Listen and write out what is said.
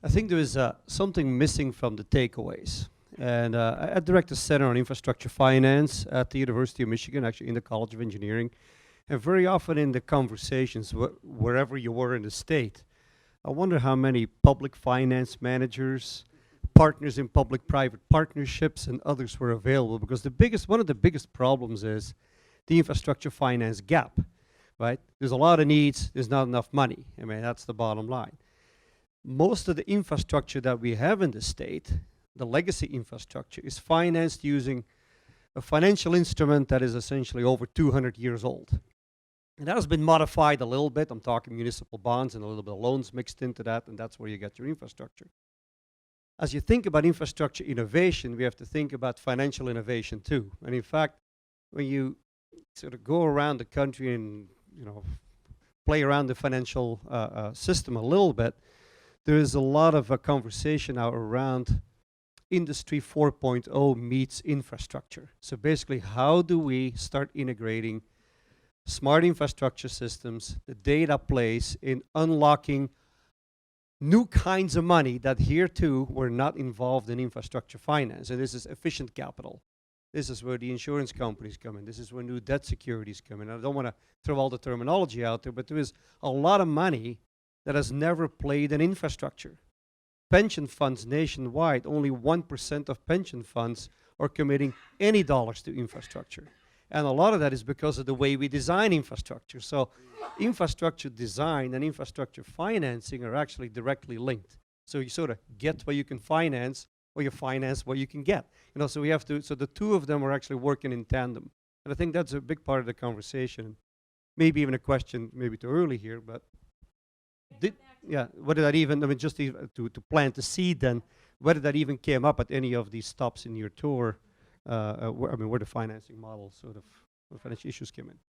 I think there is something missing from the takeaways. And I direct a Center on Infrastructure Finance at the University of Michigan, actually in the College of Engineering. And very often in the conversations, wherever you were in the state, I wonder how many public finance managers, partners in public-private partnerships, and others were available, because one of the biggest problems is the infrastructure finance gap, right? There's a lot of needs, there's not enough money. I mean, that's the bottom line. Most of the infrastructure that we have in the state, the legacy infrastructure, is financed using a financial instrument that is essentially over 200 years old. And that has been modified a little bit. I'm talking municipal bonds and a little bit of loans mixed into that, and that's where you get your infrastructure. As you think about infrastructure innovation, we have to think about financial innovation too. And in fact, when you sort of go around the country and play around the financial system a little bit, there is a lot of conversation now around Industry 4.0 meets infrastructure. So basically, how do we start integrating smart infrastructure systems, the data plays in unlocking new kinds of money that here too were not involved in infrastructure finance. And this is efficient capital. This is where the insurance companies come in. This is where new debt securities come in. I don't want to throw all the terminology out there, but there is a lot of money that has never played in infrastructure. Pension funds nationwide, only 1% of pension funds are committing any dollars to infrastructure. And a lot of that is because of the way we design infrastructure. So infrastructure design and infrastructure financing are actually directly linked. So you sort of get what you can finance, or you finance what you can get. So we have to, so the two of them are actually working in tandem. And I think that's a big part of the conversation. Maybe even a question, maybe too early here, but what did that even, I mean, just to plant the seed then, whether that even came up at any of these stops in your tour, where the financing model sort of financial issues came in.